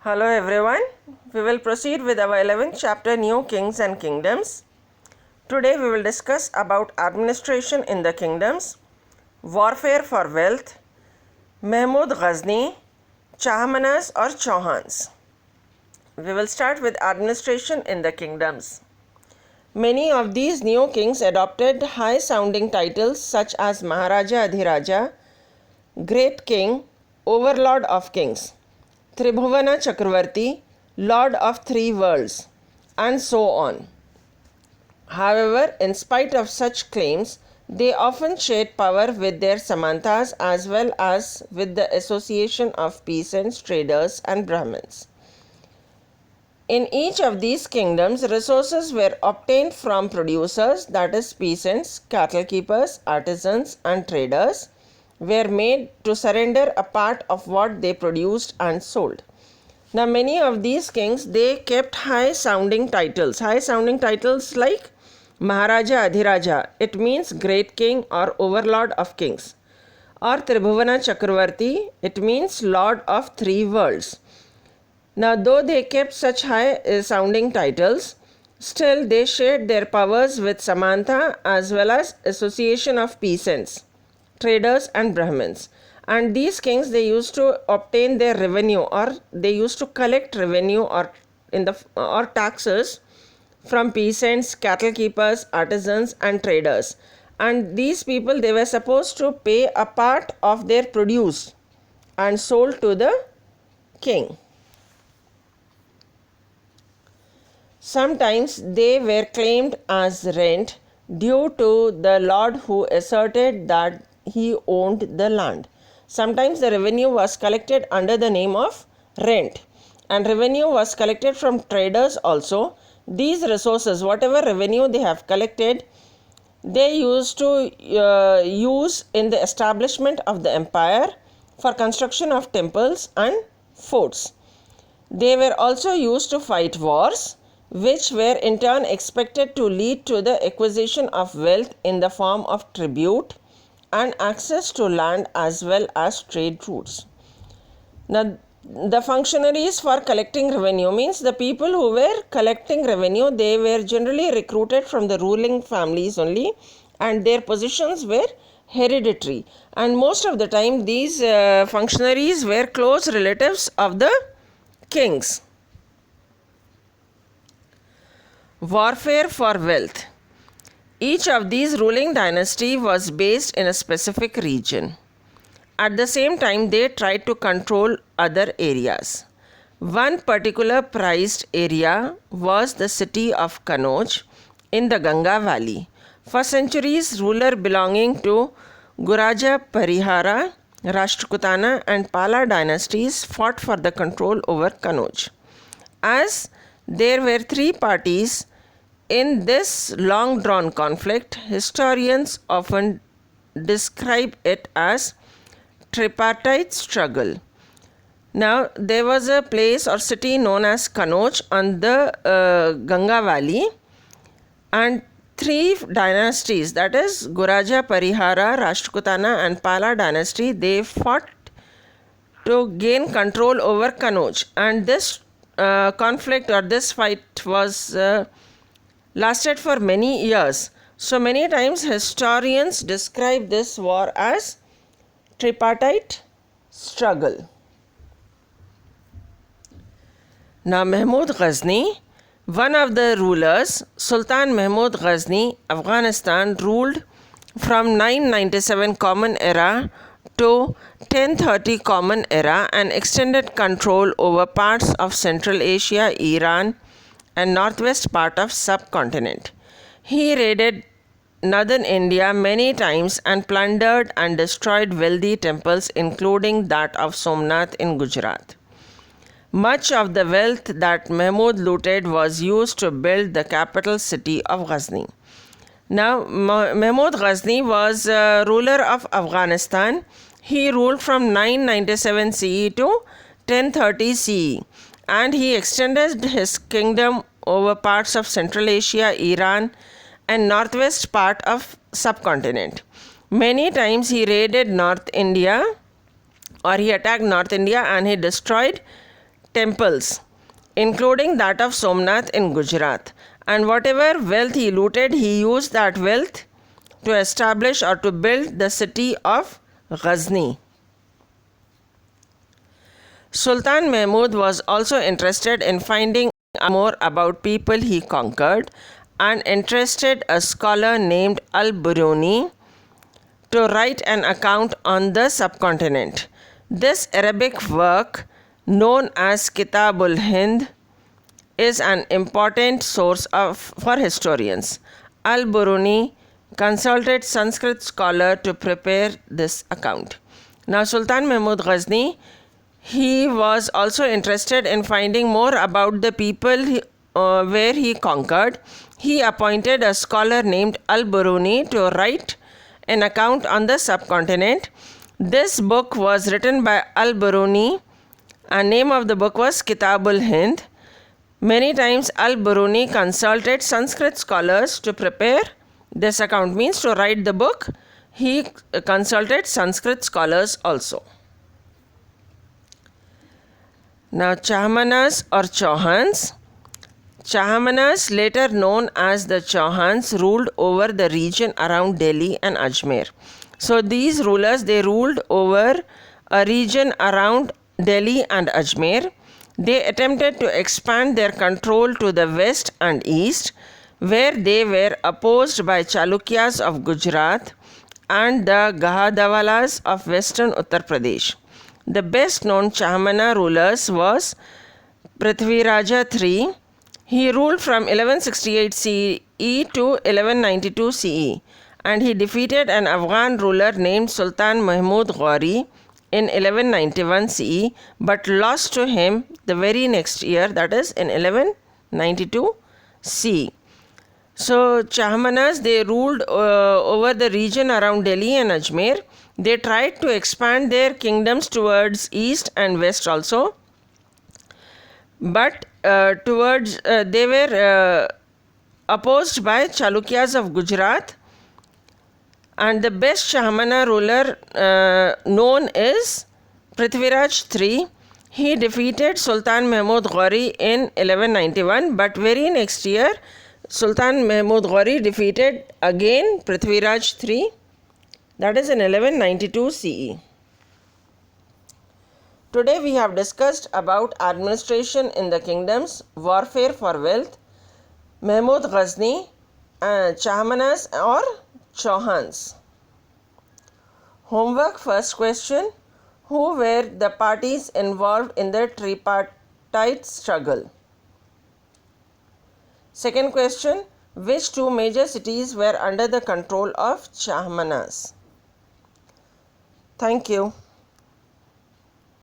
Hello everyone, we will proceed with our 11th chapter, New Kings and Kingdoms. Today we will discuss about administration in the kingdoms, warfare for wealth, Mahmud Ghazni, Chahmanas or Chauhans. We will start with administration in the kingdoms. Many of these new kings adopted high-sounding titles such as Maharaja Adhiraja, Great King, Overlord of Kings, Tribhuvana Chakravarti, Lord of Three Worlds, and so on. However, in spite of such claims, they often shared power with their Samantas as well as with the association of peasants, traders, and Brahmins. In each of these kingdoms, resources were obtained from producers, that is, peasants, cattle keepers, artisans, and traders, were made to surrender a part of what they produced and sold. Now, many of these kings, they kept high-sounding titles like Maharaja Adhiraja, it means great king or overlord of kings, or Tribhuvana Chakravarti, it means lord of three worlds. Now, though they kept such high-sounding titles, still they shared their powers with Samanta as well as association of peasants, traders and Brahmins. And these kings, they used to obtain their revenue, or they used to collect revenue or taxes from peasants, cattle keepers, artisans and traders. And these people, they were supposed to pay a part of their produce and sold to the king. Sometimes they were claimed as rent due to the lord who asserted that he owned the land. Sometimes the revenue was collected under the name of rent, and revenue was collected from traders also. These resources, whatever revenue they have collected, they used to use in the establishment of the empire for construction of temples and forts. They were also used to fight wars, which were in turn expected to lead to the acquisition of wealth in the form of tribute and access to land as well as trade routes. Now, the functionaries for collecting revenue means the people who were collecting revenue, they were generally recruited from the ruling families only, and their positions were hereditary. And most of the time, these functionaries were close relatives of the kings. Warfare for wealth. Each of these ruling dynasty was based in a specific region. At the same time, they tried to control other areas. One particular prized area was the city of Kanauj in the Ganga Valley. For centuries, rulers belonging to Guraja Parihara, Rashtrakutana and Pala dynasties fought for the control over Kanauj. As there were three parties in this long-drawn conflict, historians often describe it as tripartite struggle. Now, there was a place or city known as Kanauj on the Ganga Valley, and three dynasties, that is Guraja, Parihara, Rashtrakutana and Pala dynasty, they fought to gain control over Kanauj. And this conflict or this fight was lasted for many years. So many times historians describe this war as tripartite struggle. Now, Mahmud Ghazni, one of the rulers, Sultan Mahmud Ghazni, Afghanistan, ruled from 997 Common Era to 1030 Common Era and extended control over parts of Central Asia, Iran, and northwest part of subcontinent. He raided northern India many times and plundered and destroyed wealthy temples, including that of Somnath in Gujarat. Much of the wealth that Mahmud looted was used to build the capital city of Ghazni. Now, Mahmud Ghazni was ruler of Afghanistan. He ruled from 997 CE to 1030 CE, and he extended his kingdom over parts of Central Asia, Iran, and northwest part of subcontinent. Many times he raided North India, or he attacked North India, and he destroyed temples, including that of Somnath in Gujarat. And whatever wealth he looted, he used that wealth to establish or to build the city of Ghazni. Sultan Mahmud was also interested in finding out more about people he conquered and entrusted a scholar named Al-Biruni to write an account on the subcontinent. This Arabic work, known as Kitabul Hind, is an important source for historians. Al-Biruni consulted Sanskrit scholar to prepare this account. Now, Sultan Mahmud Ghazni, he was also interested in finding more about the people where he conquered. He appointed a scholar named Al-Biruni to write an account on the subcontinent. This book was written by Al-Biruni, and name of the book was Kitabul Hind. Many times Al-Biruni consulted Sanskrit scholars to prepare this account, means to write the book. He consulted Sanskrit scholars also. Now, Chahmanas or Chauhans. Chahmanas, later known as the Chauhans, ruled over the region around Delhi and Ajmer. So these rulers, they ruled over a region around Delhi and Ajmer. They attempted to expand their control to the west and east, where they were opposed by Chalukyas of Gujarat and the Gahadawalas of western Uttar Pradesh. The best known Chahmana rulers was Prithviraja III. He ruled from 1168 CE to 1192 CE, and he defeated an Afghan ruler named Sultan Mahmud Ghori in 1191 CE, but lost to him the very next year, that is in 1192 CE. So Chahmanas, they ruled over the region around Delhi and Ajmer. They tried to expand their kingdoms towards east and west also, but they were opposed by Chalukyas of Gujarat, and the best Chahmana ruler known is Prithviraj III. He defeated Sultan Mahmud Ghori in 1191, but very next year Sultan Mahmud Ghori defeated again Prithviraj III, that is in 1192 CE. Today we have discussed about administration in the kingdoms, warfare for wealth, Mahmud Ghazni, Chahmanas or Chauhans. Homework, first question: who were the parties involved in the tripartite struggle? Second question: which two major cities were under the control of Chahmanas? Thank you.